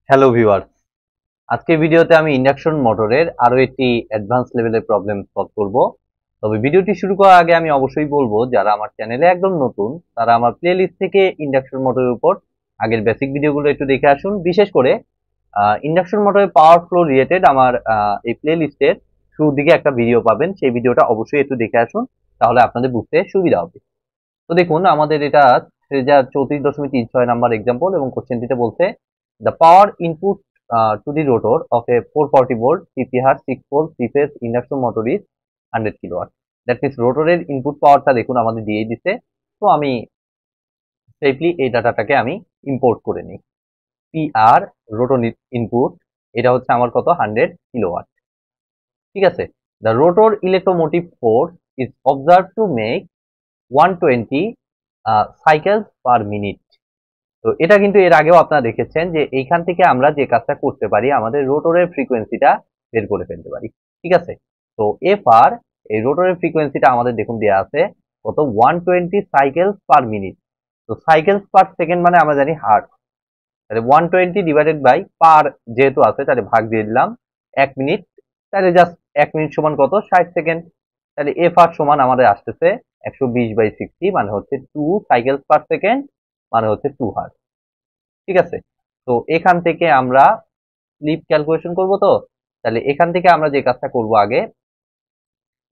Hello viewers, আজকের ভিডিওতে আমি ইন্ডাকশন মোটরের আরো একটি অ্যাডভান্স লেভেলের প্রবলেম সলভ করব। তবে ভিডিওটি শুরু করার আগে আমি অবশ্যই বলবো, যারা আমার চ্যানেলে একদম নতুন তারা আমার প্লেলিস্ট থেকে ইন্ডাকশন মোটরের উপর আগের বেসিক ভিডিওগুলো একটু দেখে আসুন। বিশেষ করে ইন্ডাকশন মোটরের পাওয়ার ফ্লো রিলেটেড আমার এই প্লেলিস্টের শুরুর দিকে একটা ভিডিও পাবেন, সেই ভিডিওটা অবশ্যই একটু দেখে আসুন, তাহলে আপনাদের বুঝতে সুবিধা হবে। তো দেখুন, আমাদের এটা 34.36 নাম্বার এক্সাম্পল এবং কোশ্চেনটিতে বলছে the power input to the rotor of a 440 volt 50 hertz 6 pole 3 phase induction motor is 100 kilowatt. That means রোটরের ইনপুট পাওয়ারটা দেখুন আমাদের দিয়ে দিছে। তো আমি সেফলি এই ডাটাটাকে আমি ইম্পোর্ট করে নিই। পি আর রোটর ইনপুট, এটা হচ্ছে আমার কত, 100 কিলোওয়াট। ঠিক আছে। The rotor electromotive force is observe to make 120 cycles per minute. তো এটা কিন্তু এর আগেও আপনারা দেখেছেন যে এইখান থেকে আমরা যে কাজটা করতে পারি, আমাদের রোটরের ফ্রিকোয়েন্সিটা বের করে ফেলতে পারি। ঠিক আছে। তো এফ আর এই রোটরের ফ্রিকোয়েন্সিটা আমাদের দেখুন দেওয়া আছে কত, 120 সাইকেলস পার মিনিট। তো সাইকেলস পার সেকেন্ড মানে আমরা জানি হার্টজ, তাহলে 120 ডিভাইডেড বাই পার যেহেতু আছে তাহলে ভাগ দিয়ে দিলাম 1 মিনিট। তাহলে জাস্ট 1 মিনিট সমান কত, 60 সেকেন্ড। তাহলে এফ আর সমান আমাদের আসতেছে 120/60 মানে হচ্ছে 2 সাইকেলস পার সেকেন্ড, মানে হচ্ছে 2 হার্টজ। ঠিক আছে। তো এখান থেকে আমরা স্লিপ ক্যালকুলেশন করব। তো তাহলে এখান থেকে আমরা যে কাজটা করব, আগে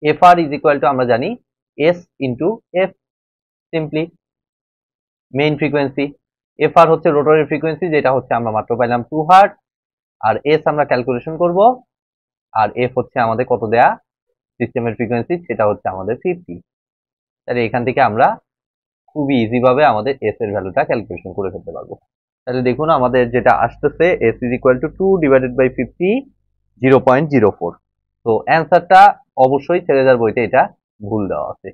F R is equal to আমরা জানি S into F, simply mains frequency. F R হচ্ছে রোটরের ফ্রিকোয়েন্সি, যেটা হচ্ছে আমরা মাত্র পাইলাম 2 হার্টজ। আর এস আমরা ক্যালকুলেশন করব, আর এফ হচ্ছে আমাদের কত দেয়া, সিস্টেমের ফ্রিকোয়েন্সি, সেটা হচ্ছে আমাদের 50। তাহলে এখান থেকে আমরা খুবই ইজি ভাবে আমাদের এস এর ভ্যালুটা ক্যালকুলেশন করে ফেলতে পারবো। তাহলে দেখুন আমাদের যেটা আসতেছে এস ইজ ইকুয়াল টু 2/50, 0.04। তো অ্যান্সারটা অবশ্যই ছেলেদার বইতে এটা ভুল দেওয়া আছে।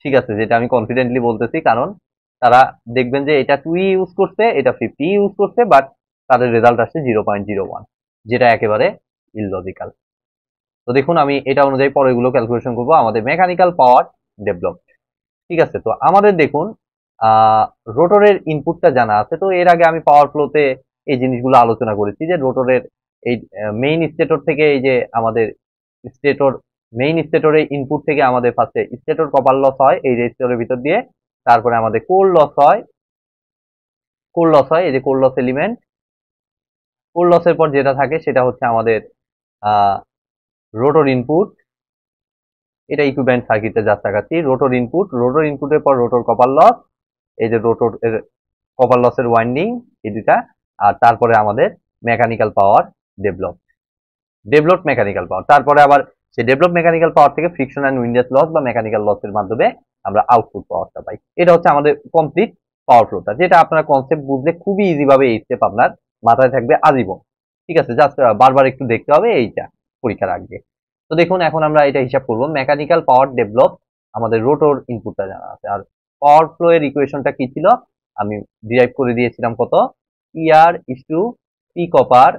ঠিক আছে, যেটা আমি কনফিডেন্টলি বলতেছি, কারণ তারা দেখবেন যে এটা 2 ইউজ করছে, এটা 50 ইউজ করছে, বাট তাদের রেজাল্ট আসছে 0.01, যেটা একেবারে ইললজিক্যাল। তো দেখুন আমি এটা অনুযায়ী পরেরগুলো ক্যালকুলেশন করবো। আমাদের মেকানিক্যাল পাওয়ার ডেভেলপ। ঠিক আছে। তো আমাদের দেখুন রোটরের ইনপুটটা জানা আছে। তো এর আগে আমি পাওয়ার ফ্লোতে এই জিনিসগুলো আলোচনা করেছি যে রোটরের এই মেইন স্টেটর থেকে, এই যে আমাদের স্টেটর, মেইন স্টেটরের ইনপুট থেকে আমাদের ফার্স্টে স্টেটর কপার লস হয় এই রেজিস্টরের ভিতর দিয়ে, তারপরে আমাদের কোর লস হয়। এই যে কোর লস এলিমেন্ট, কোর লসের পর যেটা থাকে সেটা হচ্ছে আমাদের আহ রোটর ইনপুট। এটা ইকুইভ্যালেন্ট সার্কিটে যা দেখাচ্ছি, রোটর ইনপুট, রোটর ইনপুটের পর রোটর কপার লস, এই যে রোটর এর কপার লসের ওয়াইন্ডিং, এই দুটা। আর তারপরে আমাদের mechanical power develop, mechanical power. তারপরে আবার সেই ডেভেলপ মেকানিক্যাল পাওয়ার থেকে ফ্রিকশন অ্যান্ড উইন্ডেজ লস বা মেকানিক্যাল লসের মাধ্যমে আমরা আউটপুট পাওয়ারটা পাই। এটা হচ্ছে আমাদের কমপ্লিট পাওয়ার ফ্লোটা, যেটা আপনার কনসেপ্ট বুঝলে খুবই ইজি ভাবে এই স্টেপ আপনার মাথায় থাকবে আজীবন। ঠিক আছে, জাস্ট বারবার একটু দেখতে হবে এইটা পরীক্ষার আগে। তো দেখুন এখন আমরা এটা হিসাব করব, মেকানিক্যাল পাওয়ার ডেভেলপ, আমাদের রোটর ইনপুটটা জানা আছে। আর পাওয়ার ফ্লো এর ইকুয়েশনটা কি ছিল, আমি ডিরাইভ করে দিয়েছিলাম কত, P R is to P copper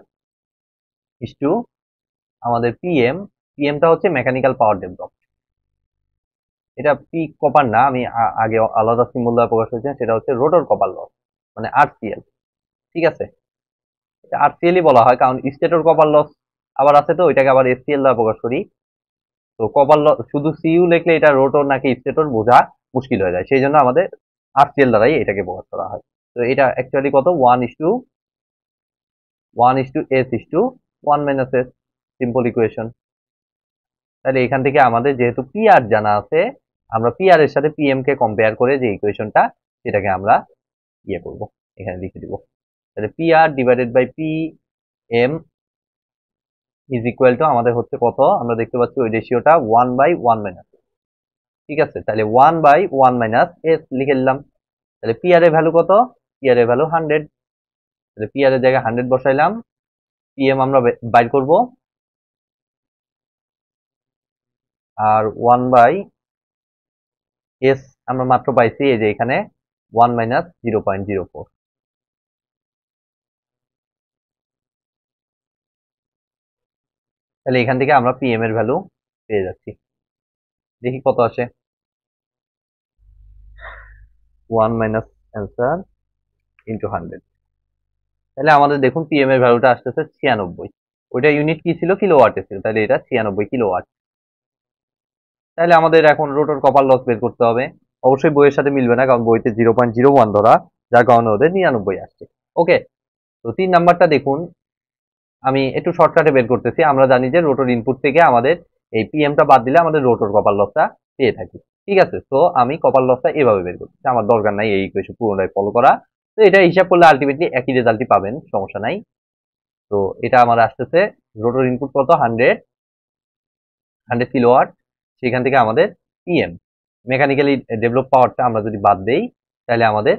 is to আমাদের পিএম। পিএমটা হচ্ছে মেকানিক্যাল পাওয়ার ডেভেলপ। এটা পি কপার না, আমি আগে আলাদা সিম্বল দ্বারা প্রকাশ করেছিলাম, সেটা হচ্ছে রোটর কপার লস, মানে আরসিএল। ঠিক আছে, এটা আরসিএলই বলা হয়, কারণ স্টেটর কপার লস আবার আছে, তো ওইটাকে আবার এসসিএল দ্বারা প্রকাশ করি। তো কপার লস শুধু সিইউ লিখলে এটা রোটর নাকি স্টেটর বোঝা মুশকিল হয়ে যায়, সেই জন্য আমাদের আরসিএল দ্বারাই এটাকে প্রকাশ করা হয়। তো এটা অ্যাকচুয়ালি কত, 1:1:S:1 - S, সিম্পল ইকুয়েশন। তাহলে এখান থেকে আমাদের যেহেতু পি আর জানা আছে, আমরা পি আর এর সাথে পিএম কে কম্পেয়ার করে যে ইকুয়েশনটা, সেটাকে আমরা ইয়ে করব, এখানে লিখে দিব। তাহলে P R divided by P M is equal to আমাদের হচ্ছে কত, আমরা দেখতে পাচ্ছি ওই রেশিওটা 1/1 - S। ঠিক আছে, তাহলে 1/1 - S লিখে দিলাম। তাহলে পি আর এর ভ্যালু কত, পি আর এর ভ্যালু 100। তাহলে পি আর এর জায়গায় 100 বসাইলাম, পিএম আমরা বাইর করব। আর 1/S আমরা মাত্র পাইছি এই যে এখানে 1 - 0.04। তাহলে এখান থেকে আমরা পিএম এর ভ্যালু পেয়ে যাচ্ছি। দেখি কত আসে, 1 - অ্যান্সার ইন্টু 100। তাহলে আমাদের দেখুন পিএম এর ভ্যালুটা আসতেছে 96। ওইটা ইউনিট কি ছিল, কিলোওয়াটে ছিল, তাহলে এটা 96 কিলোওয়াট। তাহলে আমাদের এখন রোটর কপার লস বের করতে হবে। অবশ্যই বইয়ের সাথে মিলবে না, কারণ বইতে 0.01 ধরা, যার কারণে ওদের 99 আসছে। ওকে, তো 3 নাম্বারটা দেখুন, আমি একটু শর্টকাটে বের করতেছি। আমরা জানি যে রোটর ইনপুট থেকে আমাদের এই পিএমটা বাদ দিলে আমাদের রোটর কপার লসটা পেয়ে থাকি। ঠিক আছে, তো আমি কপার লসটা এভাবে বের করতেছি, আমার দরকার নাই এই ইকুয়েশন পুরোটাই ফলো করা। তো এটা হিসাব করলে আলটিমেটলি একই রেজাল্টই পাবেন, সমস্যা নাই। তো এটা আমার আসতেছে রোটর ইনপুট কত, 100 কিলোওয়াট, সেখান থেকে আমাদের পিএম মেকানিক্যালি ডেভেলপ পাওয়ারটা আমরা যদি বাদ দেই, তাহলে আমাদের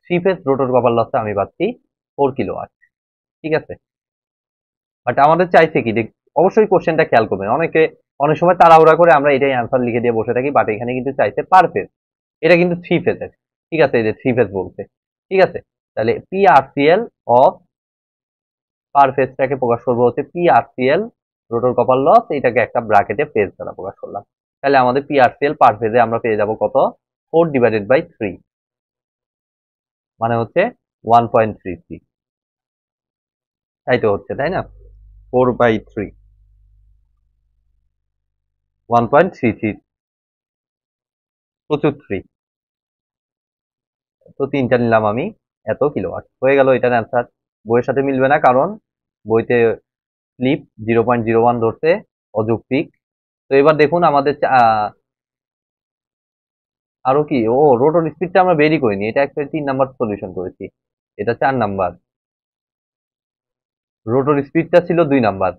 3 ফেজ রোটর কপার লসটা আমি পাচ্ছি 4 কিলোওয়াট। ঠিক আছে, বাট আমাদের চাইছে কি, অবশ্যই কোশ্চেনটা খেয়াল করবেন, অনেক সময় তাড়াহুড়া করে আমরা এটাই অ্যান্সার লিখে দিয়ে বসে থাকি, বাট এখানে কিন্তু চাইছে পার ফেজ। এটা কিন্তু 3 ফেজের। ঠিক আছে, এই যে 3 ফেজ বলছে। ঠিক আছে, তাহলে পিআরসিএল অফ পার ফেজটাকে প্রকাশ করবো হচ্ছে পিআরসিএল রোটর কপার লস, এটাকে একটা ব্র্যাকেটে ফেজ দ্বারা প্রকাশ করলাম। তাহলে আমাদের পিআরসিএল পার ফেজে আমরা পেয়ে যাব কত, 4/3, মানে হচ্ছে 1.33। তাই তো হচ্ছে, তাই না? 4/3, 1.33, প্রচুর 3। তো 3টা নিলাম আমি, এত কিলোওয়াট হয়ে গেল এটার অ্যান্সার। বইয়ের সাথে মিলবে না, কারণ বইতে স্লিপ 0.01 ধরছে, অযৌক্তিক। তো এবার দেখুন আমাদের আরো কি, ও রোটর স্পিডটা আমরা বেরই করিনি, এটা একটা 3 নাম্বার সলিউশন করেছি, এটা 4 নাম্বার। রোটর স্পিডটা ছিল 2 নাম্বার।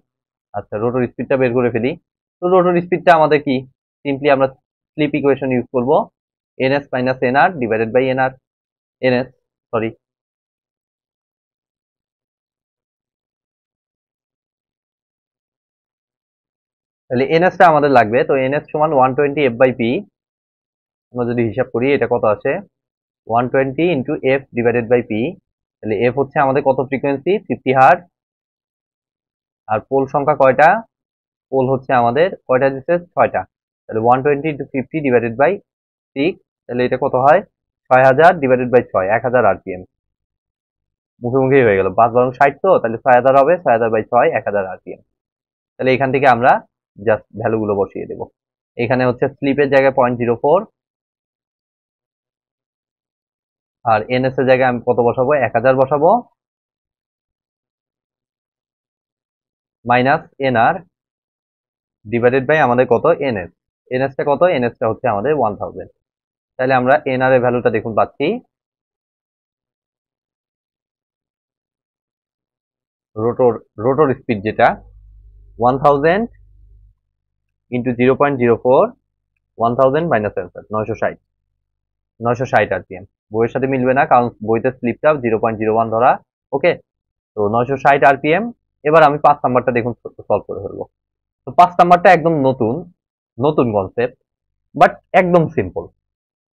আচ্ছা, রোটর স্পিডটা বের করে ফেলি। তো রোটর স্পিডটা আমাদের কি, সিম্পলি আমরা স্লিপ ইকুয়েশন ইউজ করব, NS minus NR divided by NR, NS, sorry, তাহলে এনএসটা আমাদের লাগবে। তো এনএস সমান 120 f/p। আমরা যদি হিসাব করি এটা কত আসে, 120 into F divided by P. তাহলে এফ হচ্ছে আমাদের কত, ফ্রিকোয়েন্সি 50 হার্টজ। আর পোল সংখ্যা কয়টা, পোল হচ্ছে আমাদের কয়টা দিচ্ছে, 6টা। তাহলে 120 ইন্টু 50 ডিভাইডেড বাই 6, তাহলে এটা কত হয়, 6000 ডিভাইডেড বাই 6, 1000 আরপিএম। মুখে মুখেই হয়ে গেল, 5 × 60, তো তাহলে 6000 হবে, 6000/6, 1000 আরপিএম। তাহলে এখান থেকে আমরা জাস্ট ভ্যালুগুলো বসিয়ে দেব। এখানে হচ্ছে স্লিপের জায়গায় 0.04, আর এনএস এর জায়গায় আমি কত বসাবো, 1000 বসাবো, মাইনাস এনআর ডিভাইডেড বাই আমাদের কত, এনএস। এনএসটা কত, এনএসটা হচ্ছে আমাদের 1000। তাহলে আমরা এনআর এর ভ্যালুটা দেখুন পাচ্ছি, রোটর রোটর স্পিড যেটা 1000 ইন্টু 0.04, 1000 মাইনাস অ্যান্সার 960, 960 আরপিএম। বইয়ের সাথে মিলবে না, কারণ বইতে স্লিপটা 0.01 ধরা। ওকে, তো 960 আরপিএম। এবার আমি 5 নাম্বারটা দেখুন সলভ করে ফেলবো। তো 5 নাম্বারটা একদম নতুন, নতুন কনসেপ্ট, বাট একদম সিম্পল।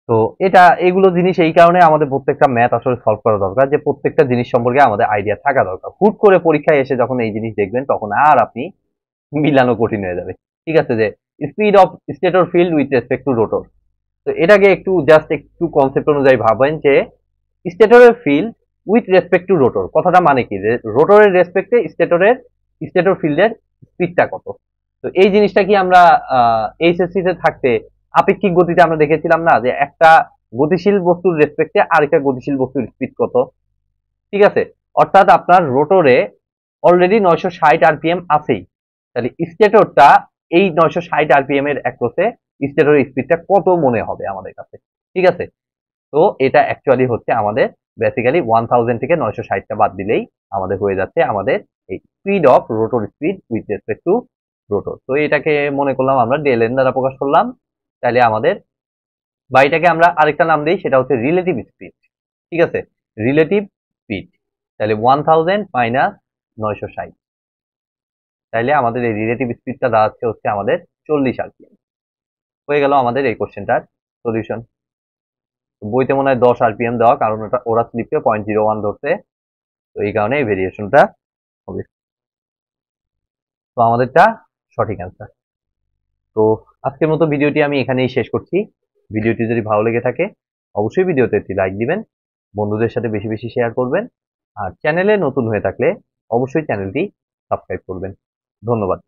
তো এটা এগুলো জিনিস এই কারণে আমাদের প্রত্যেকটা ম্যাথ আসলে সলভ করা দরকার, যে প্রত্যেকটা জিনিস সম্পর্কে আমাদের আইডিয়া থাকা দরকার। হুট করে পরীক্ষায় এসে যখন এই জিনিস দেখবেন, তখন আর আপনি মিলানো কঠিন হয়ে যাবে। ঠিক আছে, যে speed of stator field with respect to rotor. তো এটাকে একটু জাস্ট একটু কনসেপ্ট অনুযায়ী ভাবেন, যে স্টেটরের field with respect to rotor কথাটা মানে কি, যে রোটরের রেসপেক্টে স্টেটর ফিল্ডের স্পিডটা কত। তো এই জিনিসটা কি আমরা এইচএসসি তে থাকতে আপেক্ষিক গতিতে আমরা দেখেছিলাম না, যে একটা গতিশীল বস্তুর রেসপেক্টে আরেকটা গতিশীল বস্তুর স্পিড কত। ঠিক আছে, অর্থাৎ আপনার রোটরে অলরেডি 960 আরপিএম আছেই, তাহলে স্টেটরটা এই 960 আরপিএম এর অ্যাক্রসে স্টেটরের স্পিডটা কত মনে হবে আমাদের কাছে। ঠিক আছে, তো এটা অ্যাকচুয়ালি হচ্ছে আমাদের বেসিক্যালি 1000 থেকে 960টা বাদ দিলেই আমাদের হয়ে যাচ্ছে আমাদের এই speed of rotor speed with respect to rotor. তো এটাকে মনে করলাম আমরা ডেল এন দ্বারা প্রকাশ করলাম। তাহলে আমাদের, বা এটাকে আমরা আরেকটা নাম দিই, সেটা হচ্ছে রিলেটিভ স্পিড। ঠিক আছে, রিলেটিভ স্পিড। তাহলে 1000 মাইনাস 960, তাইলে আমাদের এই রিলেটিভ স্পিডটা দাঁড়াচ্ছে হচ্ছে আমাদের 40 আরপিএম। হয়ে গেল আমাদের এই কোশ্চেনটার সলিউশন। বইতে মনে হয় 10 আরপিএম দেওয়া, কারণ ওরা স্লিপকে 0.01 ধরছে, তো এই কারণে এই ভেরিয়েশনটা হবে। তো আমাদেরটা সঠিক অ্যান্সার। তো আজকের মতো ভিডিওটি আমি এখানেই শেষ করছি। ভিডিওটি যদি ভালো লেগে থাকে, অবশ্যই ভিডিওতে একটি লাইক দিবেন, বন্ধুদের সাথে বেশি বেশি শেয়ার করবেন। আর চ্যানেলে নতুন হয়ে থাকলে অবশ্যই চ্যানেলটি সাবস্ক্রাইব করবেন। ধন্যবাদ।